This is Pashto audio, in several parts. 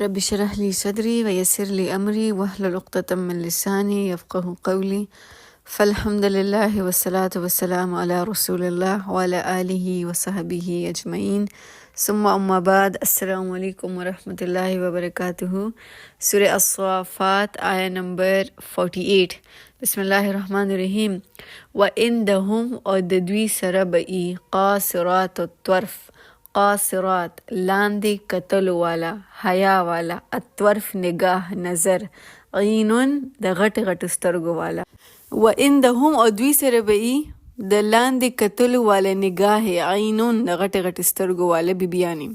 رب اشرح لي صدري ويسر لي أمري واحلل عقدة من لساني يفقه قولي. فالحمد لله والصلاة والسلام على رسول الله وعلى آله وصحبه أجمعين. ثم أما بعد، السلام عليكم ورحمة الله وبركاته. سورة الصافات آية نمبر 48. بسم الله الرحمن الرحيم. وعندهم اور ددوی سره بئی قاصرات الطرف، قاصرات لاندې کتلو والا، حیا والا، الطرف نگاه نظر، عینون د غټ غټ سترګو والا. وعندهم او دوی سره بئی د لاندې کتلو والا نگاه، عینون د غټ غټ سترګو والا بیبیانی.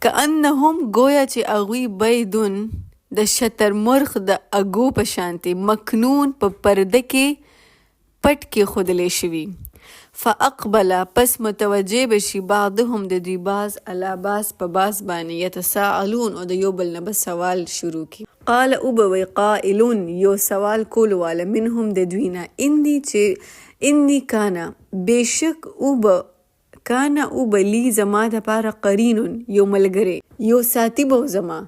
کأنهم گویا چې اغوی بیدون د شترمرغ د اګو په شانتي، مکنون په پرده کې پټ کې خودلې شوي. فاقبلا پس متوجه بشي بعضهم د دوی باز علا باز په باز باندې، یتساءلون او د یو بل نه به سوال شروع کی. قال اوبوی قائلون یو سوال کول والا منهم د دوی نه، انی کانا بیشک اوب کانا اوب لی زما د پاره قرینون یو ملګری، یو ساتي به زما.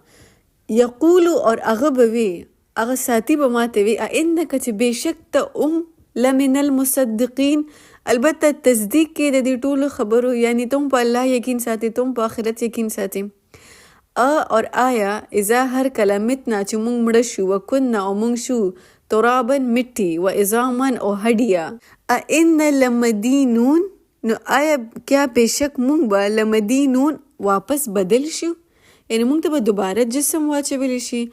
یقولو اور هغه به وی، هغه ساتي به ماته وی انک چې بیشک ته لمن المصدقین، البته تصدیق کې د دې ټولو خبرو، یعنی تم په الله یقین ساتي، تم په آخرت یقین ساتي. اور آیا اذا هر کله متنا چې مونږ مړه شو، وکنا او مونږ شو ترابن مټي، و عظاما او هډیا، ان لمدینون، نو آیا کیا بیشک مونږ به لمدینون واپس بدل شو، یعنی مونږ ته به دوباره جسم واچولی شي.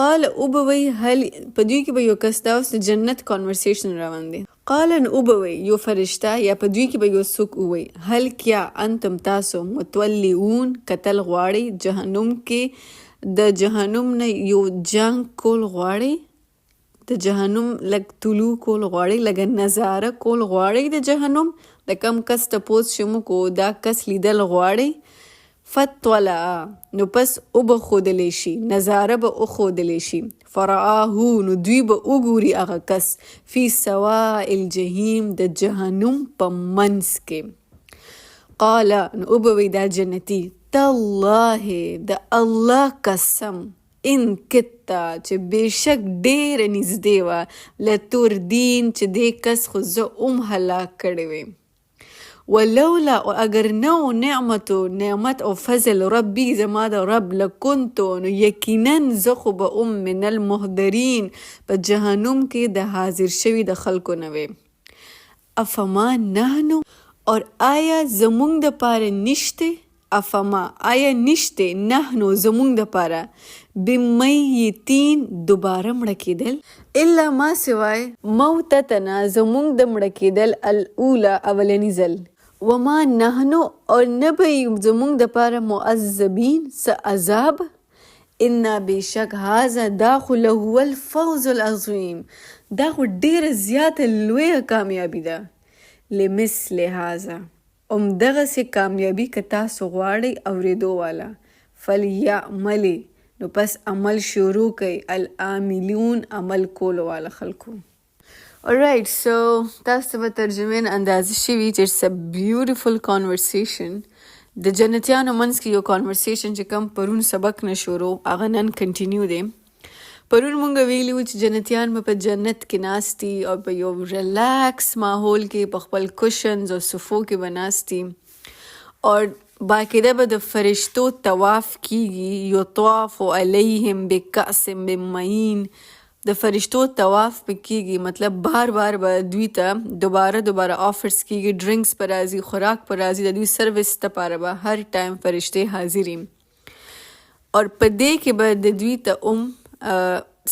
قال اوبوی هل، په دوی کې به یو کس دا اوس د جنت کانورسیشن روان دی. قال اوبوی یو فرشته، یا په دوی کې به یو څوک ووی، هل کیا انتم تاسو متولیون کتل غواړئ جهنم کې، د جهنم نه یو جنگ کول غواړئ، د جهنم لږ طلوع کول غواړئ، لږ نظاره کول غواړئ د جهنم، د کم کس تپوس شمو کو دا کس لیدل غواړئ. فتولا نو پس او به خودلی شي، نظاره به او خودلی شي. فرآهو نو دوی به وګوري هغه کس، فی سواء الجحیم د جهنم په منځ کې. قال نو او به وی دا جنتی، تالله د الله قسم، ان کتا چې بیشک ډیر نږدې وه، لتردین چې دې کس خو زه هلاک کړی وی. ولولا او اگر نو نعمت او فضل ربی زما د رب، لکنتو نو یقینا زه خو به من المحضرین په جهنم کې د حاضر شوي د خلکو نه وی. افما نحنو اور آیا زمونږ د پاره نشته، افما آیا نشته، نحنو زمونږ د پاره بمیتین دوباره مړه کېدل، الا ما سوای موتتنا زمونږ د مړه کېدل الاولا اولنی ځل، وما نحنو اور نبی زمونږ د پاره معذبین س عذاب، انا بیشک هذا دا خو لهو الفوز العظیم، دا خو ډیره زیاته لویه کامیابی ده. لمثل هذا دغسې کامیابی که تاسو غواړئ اوریدو والا، فلیعمل نو پس عمل شروع کړئ، العاملون عمل کولو والا خلکو. Alright, so تاسو ته به ترجمه نه اندازه شوي چې it's a beautiful conversation. د جنتیانو منځ کې یو conversation چې کوم پرون سبق نه شروع، هغه نن کنټینیو دی. پرون مونږ ویلي وو چې جنتیان به په جنت کې ناستي او په یو ریلیکس ماحول کې په خپل کوشنز او صفو کې به ناستي، اور باقاعده به د فرشتو طواف کیږي، یطواف علیهم بکأس من معین، د فرشتو طواف په کیږي، مطلب بار بار به دوی ته دوباره آفرز کیږي، ډرنکس پر راځي، خوراک پر راځي، د دوی سروس لپاره به هر ټایم فرشتې حاضري. اور په دې کې به د دوی ته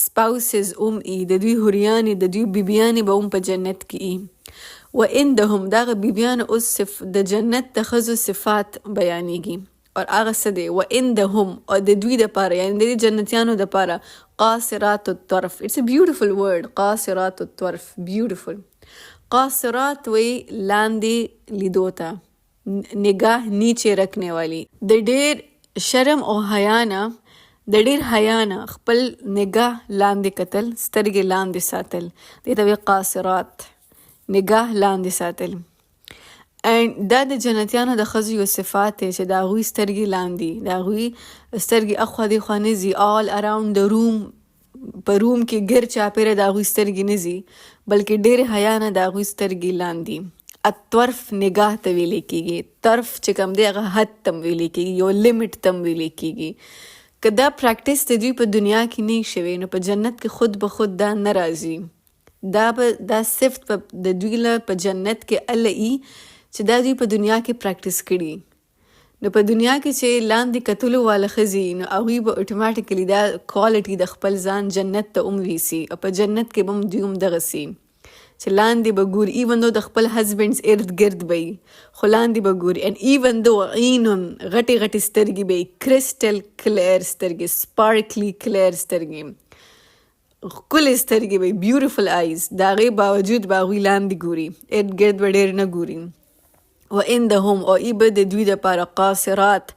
سپاوسز ای، د دوی هوریانې، د دوی بیبیانې به په جنت کې ای. و عندهم دغه بیبیانو اوس د جنت د ښځو صفات بیانېږي، اور هغه څه دی. و عندهم او د دوی دپاره، یعنی د جنتیانو دپاره، قاصرات الطرف. It's a beautiful word. قاصرات الطرف. Beautiful. قاصرات وی لاندې لیدو ته، نگاه نیچے رکھنے والی، د ډیر شرم او حیا نه، د ډیر حیا نه خپل نگاه لاندې کتل، سترګې لاندې ساتل، دې ته وی قاصرات، نگاه لاندې ساتل. and دا د جنتیانو د ښځو یو صفات دی چې د هغوی سترګې لاندې د هغوی سترګې اخوا دېخوا نه ځي all around the room په روم کې ګر چاپېره د هغوی سترګې نه ځي بلکې ډېرې حیا نه د هغوی سترګې لاندې. الطرف نگاه ته ویلې کېږي. طرف چې کوم دی هغه حد ته ویلې کېږي یو لیمټ ته ویلې کېږي. که دا پریکټس د دوی په دنیا کې نه شوی نو په جنت کې خود به خود دا نه راځي. دا صفت د دوی له په جنت کې الهی چې دا دوی په دنیا کې پریکټس کړي. نو په دنیا کې چې لاندې کتلو والا ښځې نو هغوی به اټومیټیکلی دا کوالټي د خپل ځان جنت ته ویسي او په جنت کې به هم دوی هم دغسې چې لاندې به ګوري ایون دو د خپل هسبینډز ارد گرد به وي خو لاندې به ګوري and even though عینون غټې غټې سترګې به وي کرسټل کلیر سترګې سپارکلی کلیر سترګې ښکلې سترګې به وي بیوټیفل آیز د هغې باوجود به هغوی لاندې ګوري ارد گرد به ډېر نه ګوري. وعندهم او ای به د دوی دپاره قاصرات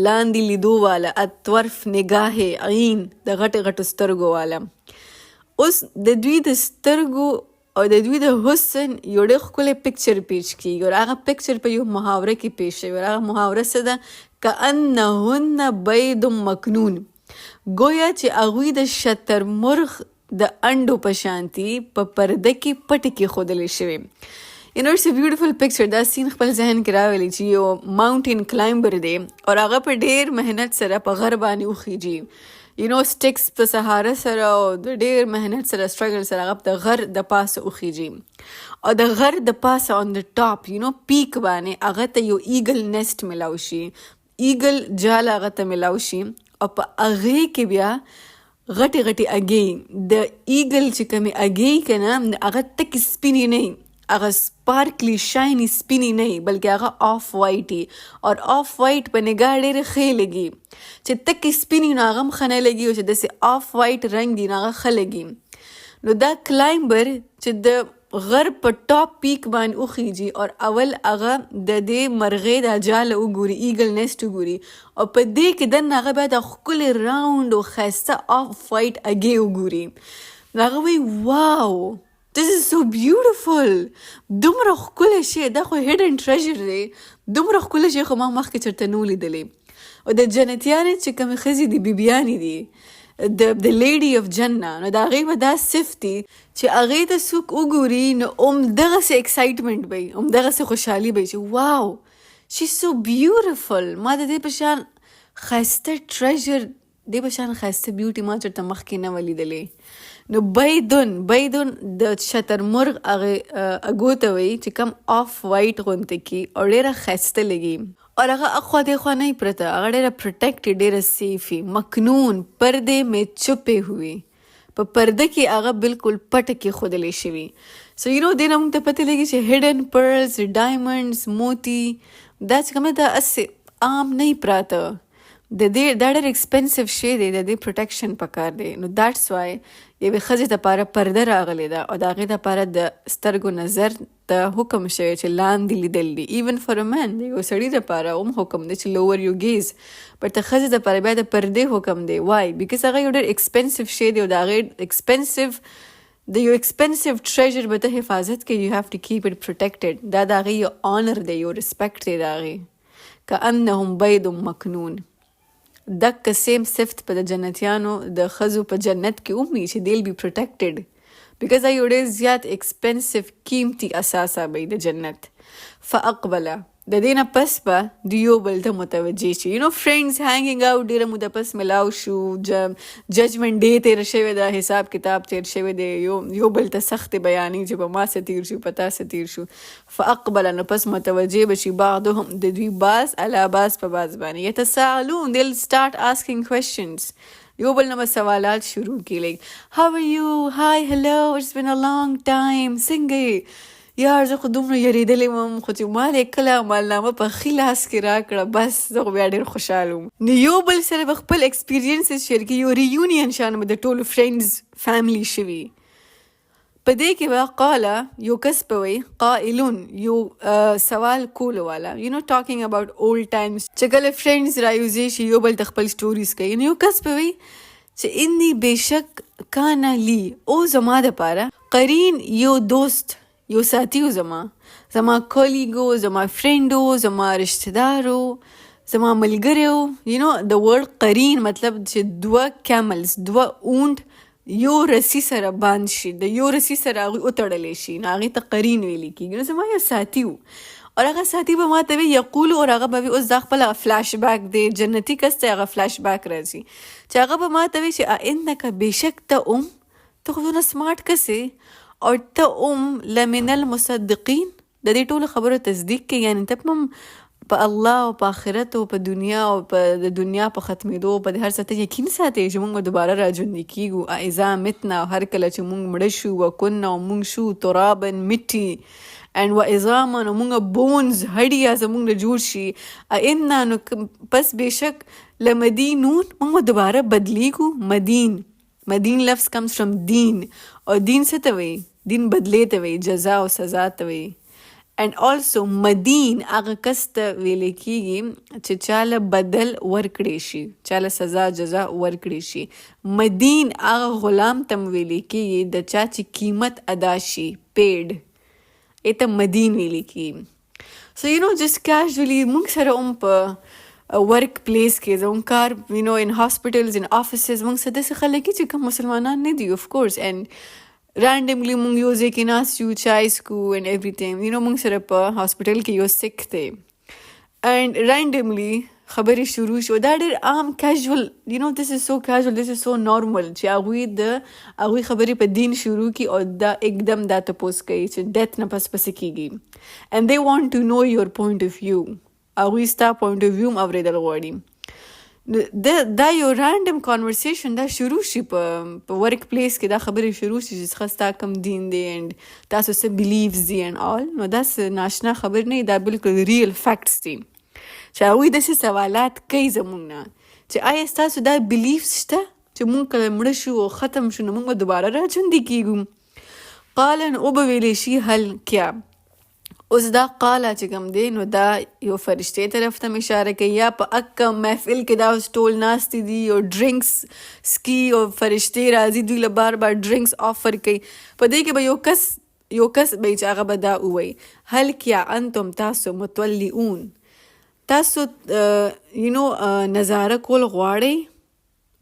لاندې لیدو والا الطرف نگاه عین د غټې غټو سترګو والا. اوس د دوی د سترګو او د دوی د حسن یو ډېر ښکلی پکچر پیش کېږي او هغه پکچر په یو محاوره کې پیش شوی. هغه محاوره څه ده؟ کأنهن بید مکنون، گویا چې هغوی د شترمرغ د انډو په شانتي په پرده کې پټې کېښودلې شوې. it's a beautiful picture. دا سین خپل ذهن کې راولي چې یو ماونټین کلایمبر دی او هغه په ډېر محنت سره په غر باندې وخیږي سټکس په سهاره سره او د ډېر محنت سره سټرګل سره هغه د غر د پاسه وخیږي او د غر د پاسه on the top پیک باندې هغه ته یو ایګل نیسټ ملاو شي، ایګل جال هغه ته ملاو شي او په هغې کې بیا غټې غټې اګۍ د ایګل چې کومې اګۍ که نه هغه تکې سپینې نه هغه سپارکلی شاینی سپینی نه بلکې هغه آف وایټي اور آف وایټ په نگاه ډېرې ښې لګي چې تکې سپینی نو هغه هم ښه نه لګي او چې داسې آف وایټ رنګ دي نو هغه ښه لګي. نو دا کلایمبر چې د غر په ټاپ پیک باندې وخیږي اور اول هغه د دې مرغۍ دا جاله وګوري ایګل نیسټ وګوري او په دې کې دننه هغه بیا د ښکلې راونډ او ښایسته آف وایټ اګۍ وګوري نو هغه وایي واو this is so beautiful. دومره ښکلی شی دا خو hidden treasure دی. دومره ښکلی شی خو ما مخکې چېرته نه و لیدلی. او د جنتیانې چې کومې ښځې دي بیبیانې دي د لیډي اف جنه نو د هغې به دا صفت دي چې هغې ته څوک وګوري نو همدغسې ایکسایټمنټ به وي همدغسې خوشحالي به وي چې واو شي سو بیوټیفل. ما د دې په شان ښایسته ټریژر دې په شان ښایسته بیوټي ما چېرته مخکې نه وه لیدلی. نو بیدون د شترمرغ هغې اګو ته وایي چې کم آف وایټ غونته کي او ډېره ښایسته لګي اور هغه اخوا دیخوا نه پرته هغه ډېره پروټیکټې ډېره سیفي مکنون پردے میں چپے ہوئے په پرده کې هغه بالکل پټه کېښودلی شوي. سو دې نه موږ ته پته لګي چې هیډن پرلز ډایمنډز موتی دا چې کومه دا اسې عام نه پراته د دې دا ډېر ایکسپنسیو شی دی د دې پروټیکشن پکار دی. نو دیټس وای یوې ښځې دپاره پرده راغلی ده او د هغې دپاره د سترګو نظر ته حکم شوی چې لاندې لیدل دي. ایون فار ا مین د یو سړي دپاره هم حکم دی چې لوور یو ګیز بټ د ښځې دپاره بیا د پردې حکم دی. وای بیکاز هغه یو ډېر ایکسپنسیو شی دی او د هغې د یو ایکسپنسیو ټریژر به ته حفاظت کوي یو هیو ټو کیپ اټ پروټیکټډ. دا د هغې یو آنر دی یو ریسپیکټ دی د هغې کأنهم بید مکنون. دک سیم صفت په د جنتیانو د ښځو په جنت کې هم وي چې دیل بی پروټیکټډ بیکاز دا یو ډېر زیات ایکسپنسیو قیمتي اثاثه به د جنت. فاقبله د دې نه پس به د یو بل ته متوجه شي فرینډز هینګینګ آوټ ډېره موده پس ملاو شو ججمنټ ډے تېره شوې ده حساب کتاب تېر شوی دی یو بل ته سختې بیانې چې په ما څه تېر شو په تا څه تېر شو. فاقبله نو پس متوجه به شي بعضهم د دوی بعض علی بعض په بعض باندې یتساءلون they'll start asking questions یو بل نه به سوالات شروع کړي like how are you hi hello it's been a long time څنګه یار زه خو دومره یریدلی وم خو چې ما دې کله عملنامه په ښي لاس کې راکړه بس زه خو بیا ډېر خوشحاله وم. نو یو بل سره به خپل ایکسپیرینسز شیر کړي یو ریونین شان به د ټولو فرینډز فیملی شوي. په دې کې به قاله یو کس به وایي قائلون یو سوال کولو والا ټاکینګ اباؤټ اولډ ټایمز چې کله فرینډز رایوځي شي یو بل ته خپل سټوریز کوي. نو یو کس به وایي چې انی بېشک کانا لی او زما دپاره قرین یو دوست یو ساتي و زما زما کولیګو، زما فرینډو، زما رشتہ دارو، زما ملګریو. د ورډ قرین مطلب چې دوه کیملز، دوه اونټ یو رسی سره باند شي، د یو رسی سره هغوی وتړلی شي، نو هغې ته قرین ویلی کېږي. نو زما یو ساتي و اور هغه ساتي به ما ته وی یقولو، اور هغه به وی اوس دا خپل فلاش بیک دی، جنتی کس ته هغه فلاش بیک راځي چې هغه به ما ته وی چې انک بېشک ته ته خو دونه سمارټ کس او ته لمن المصدقین، د دې ټولو خبرو تصدیق کوي. یعنې ته هم په الله او په آخرت او په دنیا او په د دنیا په ختمېدو په د هر څه ته یقین ساتئ چې موږ به دوباره راژوندي کېږو. اذا متنا، هر کله چې موږ مړه شو، وکنا او موږ شو ترابا مټي، and وعظاما او موږ بونز هډیا زموږ نه جوړ شي، ائنا نو پس بېشک لمدینون، موږ به دوباره بدلیږو. مدین لفظ comes from دین، او دین څه ته وایي؟ دین بدلې ته وایي، جزا او سزا ته وایي. and also مدین هغه کس ته ویلی کېږي چې چاله بدل ورکړی شي، چاله سزا جزا ورکړی شي. مدین هغه غلام ته ویلی کېږي د چا چې قیمت ادا شي، پیډ، ایته مدین ویلی کېږي. سو just casually موږ سره په ورک پلیس کې زموږ کار in hospitals in offices موږ سره داسې خلک چې کوم مسلمانان نه دي of course، and randomly موږ یو ځای کې ناست یو، چای څکو and everything. موږ سره په هاسپټل کې یو سیک دی and randomly خبرې شروع شو. دا ډېر عام casual، this is so casual, this is so normal چې هغوی خبرې په دین شروع کی او دا اکدم دا تپوس کوي چې ډیت نه پس کېږي and they want to know your point of view. هغوی ستا point of view هم اورېدل غواړي. دا یو رانډم کانورسیشن دا شروع شي په ورک پلیس کې، دا خبرې شروع شي چې څخه ستا کوم دین دی and تاسو څه بلیفز دي and all. نو دا څه ناشنا خبر نه، دا بالکل ریل فیکټس دي چې هغوی داسې سوالات کوي زموږ نه چې آیا ستاسو دا بلیفز شته چې موږ کله مړه شو او ختم شو نو موږ به دوباره راژوندي کېږو. قالن او به ویلی شي هل کیا. اوس دا قاله چې کوم دی نو دا یو فرشتې طرف ته اشاره کوي، یا په اکه محفل کې دا اوس ټول ناستې دي او ډرنکس سکي او فرشتې راځي دوی له بار ډرنکس آفر کوي. په دې کې به یو کس به چې هغه به دا ووایي هل کیا انتم تاسو متولیون، تاسو نظاره کول غواړئ.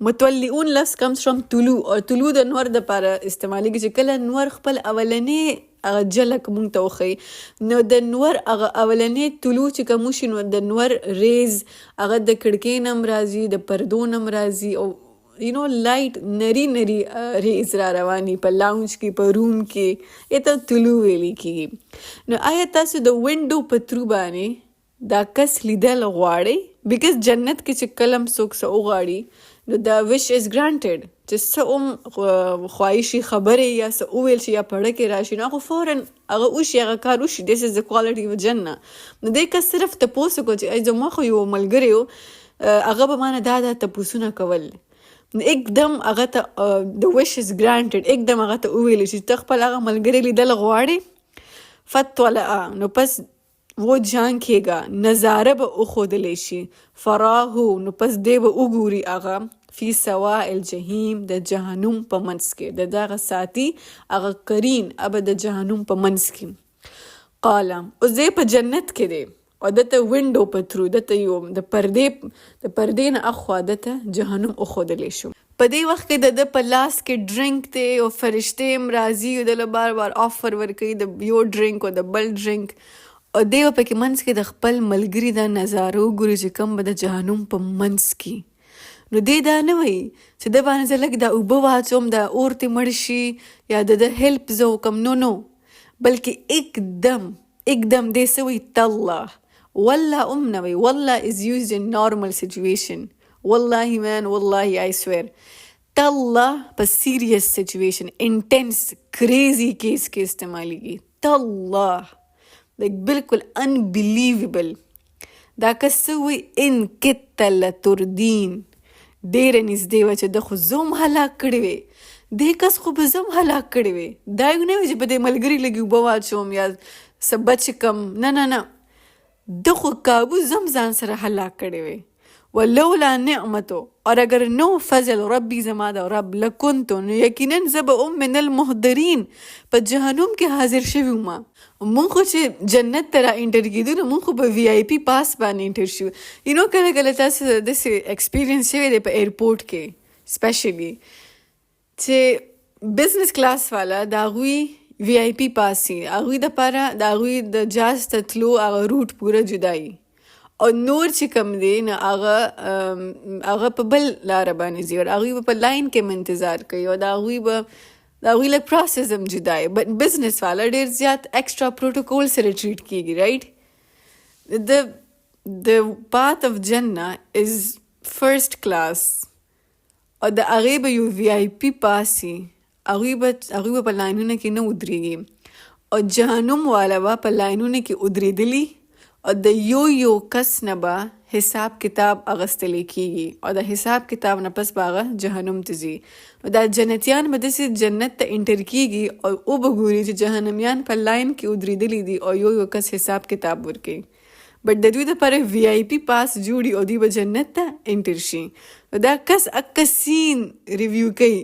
متولیون لفظ comes from طلوع، او طلوع د نور د پاره استعمالیږي چې کله نور خپل اولنې هغه جلک مونږ ته وښیي نو د نور هغه اولنې طلوع چې کوم وشي نو د نور ریز هغه د کړکۍ نه هم راځي، د پردو نه هم راځي او لایټ نری ریز را رواني په لاونج کې، په روم کې، ایته طلوع ویلی کېږي. نو آیا تاسو د وینډو په تھرو باندې دا کس لیدل غواړئ؟ بیکاز جنت کې چې کلم څوک څه وغواړي نو دا wish is granted چې څه خواهشي خبرې یا څه وویل شي یا پړه کې راشي نو هغه فوراً هغه وشي، هغه کار وشي. this is the quality of جنه. نو دی کس صرف تپوس وکړو چې زما خو یو ملګری و هغه به مانه دا تپوسونه کول، نو एकदम هغه ته the wish is granted، एकदम هغه ته وویل شي ته خپل هغه ملګری لیدل غواړې. فتولعا نو پس वो جانکېږه، نظاره به وښودلی شي، فراهو نو پس دی به وګوري هغه فی سواء الجحیم د جهنم په منځ کې، د دغه ساتي هغه قرین ابه د جهنم په منځ کې. قاله اوس دی په جنت کې دی او دته وینډو په تھرو دته یو د پردې نه اخوا دته جهنم وښودلی شو. په دې وخت کې د په لاس کې ډرنک دی او فرشتې هم راځي او دله بار آفر ورکوي د یو ډرنک او د بل ډرنک، او دی به پکې منځ کې د خپل ملګري دا نظاره وګوري چې کوم به د جهنم په منځ کې. نو دی دا نه وایي چې د باندې زه لږ دا اوبه واچوم دا اور تې مړ شي یا د هیلپ زه وکم، نو بلکې एकदम دی څه وایي تالله. والله نه وایي، والله is used in normal situation، والله man والله I swear. تالله په serious situation intense crazy case کې استعمالیږي. تالله like بالکل unbelievable. دا کس وی ان کت لتردین، ډیره نږدې وه چې د خو زم هلاک کړی وی، دې کس خو به زم هلاک کړی وی. دا یو نه وي چې په دې ملګري لږ اوبه واچوم یا څه بچ کم، نه د خو کابو زم ځان سره هلاک کړی وی. ولولا نعمتو اور اگر نو فضل ربی زما دا رب لکنتو نو یقینا زب من المحضرین په جهنم کې حاضر شوی ما مونږ خو چې جنت ته را انټر کېدو نو مونږ خو په وی آی پی پاس باندې انټر شو نو کله کله تاسو داسې ایکسپیرینس شوی دی په ایرپورټ کې سپیشلی چې بزنس کلاس والا د هغوی وی آی پی پاس وي هغوی دپاره د هغوی د جاز ته تلو هغه روټ پوره جدا وي او نور چې کم دی نو هغه په بل لاره باندې ځي او هغوی به په لاین کې انتظار کوي او د هغوی لږ پروسس هم جدا وي بټ بزنس والا ډېر زیات ایکسټرا پروټوکول سره ټریټ کېږي رایټ د پات اف جنه از فرسٹ کلاس او د هغې به یو وی آی پی پاس وي هغوی به په لاینونو کې نه ودرېږي او جهنم والا به په لاینونو کې ودرېدلي او د یو کس نه به حساب کتاب اغستلی کېږي او د حساب کتاب نه پس به هغه جهنم ته ځي نو دا جنتیان به داسې جنت ته انټر کېږي او به ګوري چې جهنمیان په لاین کې ودرېدلي دي او یو کس حساب کتاب ورکوي بټ د دوی دپاره وی آی پی پاس جوړي او دوی به جنت ته انټر شي نو دا کس اکه سین ریویو کوي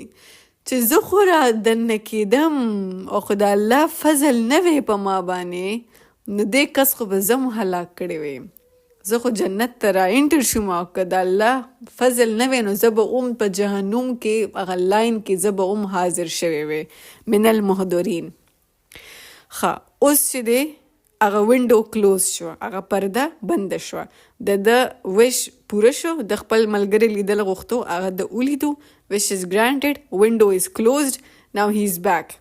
چې زه خو را دننه کېدم او خو د الله فضل نه وی په ما باندې نو دې کس خو به زه مو هلاک کړی وی زه خو جنت ته را انټر شوم او که د الله فضل نه وی نو زه به په جهنم کې هغه لاین کې زه به حاضر شوی وی من المحضرین. ښه اوس چې دی هغه وینډو کلوز شو هغه پرده بنده شوه د وش پوره شو د خپل ملګري لیدل غوښتو هغه د ولیدو wish is granted window is closed now he is back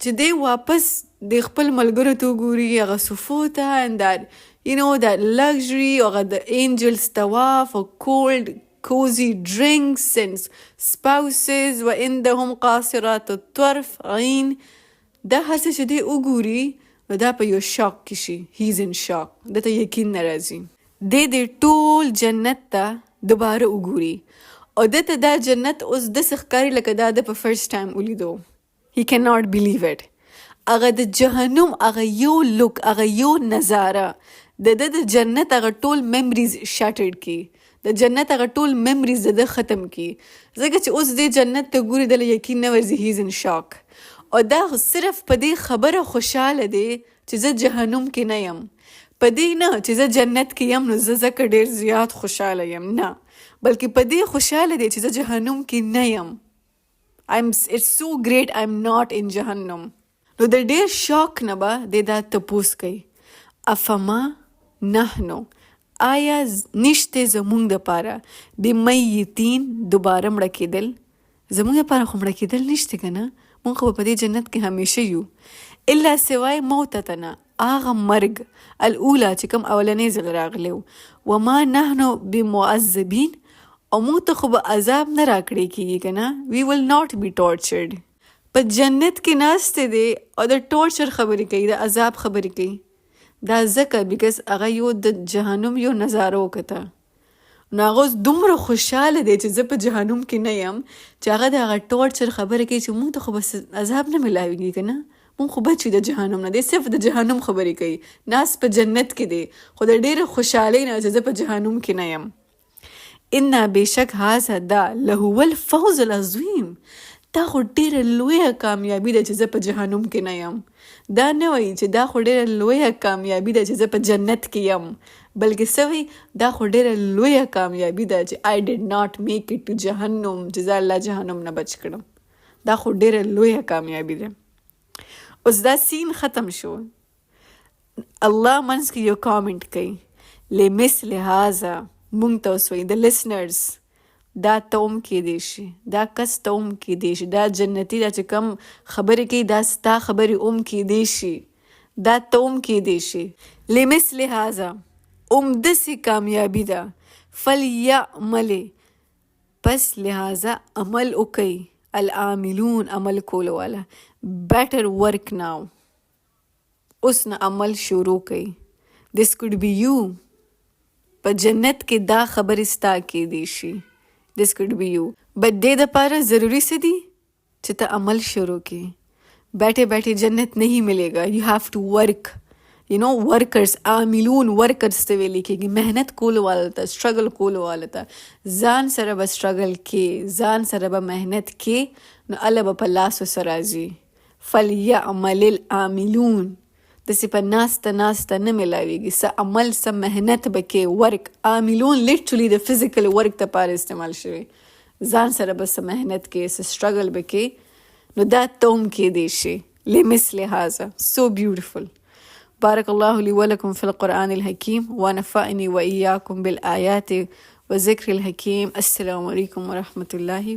چې دی واپس د خپل ملګرو ته وګوري هغه صفو ته and that luxury هغه د angels طواف او cold cozy drinks and spouses وعندهم قاصرات الطرف عین دا هر څه چې دی وګوري نو دا په یو شاک کې شي he is in shock دا ته یقین نه راځي دی ټول جنت ته دوباره وګوري او دته دا جنت اوس داسې ښکاري لکه دا د په فرست ټایم ولیدو he cannot believe it هغه د جهنم هغه یو لوک هغه یو نظاره د جنت هغه ټول میمریز شاټرډ کی د جنت هغه ټول میمریز د ختم کی ځکه چې اوس د جنت ته ګوري د یقین نه ورځي هی از ان شاک او دا صرف په دې خبره خوشاله دی چې زه جهنم کې نه یم په دې نه چې زه جنت کې یم نو زه ځکه ډېر زیات خوشاله یم نه بلکې په دې خوشاله دی چې زه جهنم کې نه یم it's so great I'm not in جهنم نو د ډېر شاک نه به دی دا تپوس کوي افما نحنو آیا نشته زمونږ دپاره بمیتین دوباره مړه کېدل زمونږ دپاره خو مړه کېدل نشته که نه مونږ خو په دې جنت کې همیشه یو الا سوای موتتنا هغه مرګ الاوله چې کوم اولنی ځل راغلی وما نحنو بمعذبین او موږ ته خو به عذاب نه راکړی کېږي که نه we will not be tortured په جنت کې ناسته دی او د ټورچر خبرې کوي د عذاب خبرې کوي دا ځکه بیکاز هغه یو د جهنم یو نظاره وکته نو هغه اوس دومره خوشحاله دی چې زه په جهنم کې نه یم چې هغه د هغه ټورچر خبرې کوي چې موږ ته خو بس عذاب نه ملاویږي که نه موږ خو بچ یو د جهنم نه دی صرف د جهنم خبرې کوي ناس په جنت کې دی خو د ډېرې خوشحالۍ نه چې زه په جهنم کې نه یم انا بېشک هذا دا لهو الفوز العظیم دا خو ډېره لویه کامیابي ده چې زه په جهنم کې نه یم دا نه وایي چې دا خو ډېره لویه کامیابي ده چې زه په جنت کې یم بلکې څه وایي دا خو ډېره لویه کامیابي ده چې I did not make it to جهنم چې زه الله جهنم نه بچ کړم دا خو ډېره لویه کامیابي ده اوس دا سین ختم شو الله منځ کې یو کامنټ کوي لمثل هذا مونږ ته اوس وایي د لسنرز دا ته هم کېدی شي دا کس ته هم کېدی شي دا جنتي دا چې کوم خبرې کوي دا ستا خبرې هم کېدی شي دا ته هم کېدی شي لمثل هذا داسې کامیابي ده فلیعمل پس لہذا عمل وکړئ العاملون عمل کولو والا better work now اوس نه عمل شروع کړئ this could be you په جنت کې دا خبرې ستا کېدی شي this could be you بٹ دې دپاره ضروری څه دي چې ته عمل شروع کړې بیٹھے بیٹھے جنت نہیں ملے گا you have to work ورکرز عاملون ورکرز ته ویل کېږي. محنت کولو والا ته، سټرګل کولو والا ته. ځان سره به سټرګل کې، ځان سره به محنت کې، نو الله به په لاس ورسره راځي. فلیعمل العاملون. داسې په ناسته نه میلاویږي. څه عمل څه محنت به کې، ورک. عاملون لیټرلی د فزیکل ورک دپاره استعمال شوی. ځان سره به څه محنت کې، څه سټرګل به کې، نو دا ته هم کېدی شي. لمثل هذا. So beautiful. بارك الله لي ولكم في القرآن الحكيم ونفعني وإياكم بالآيات وذكر الحكيم. السلام عليكم ورحمة الله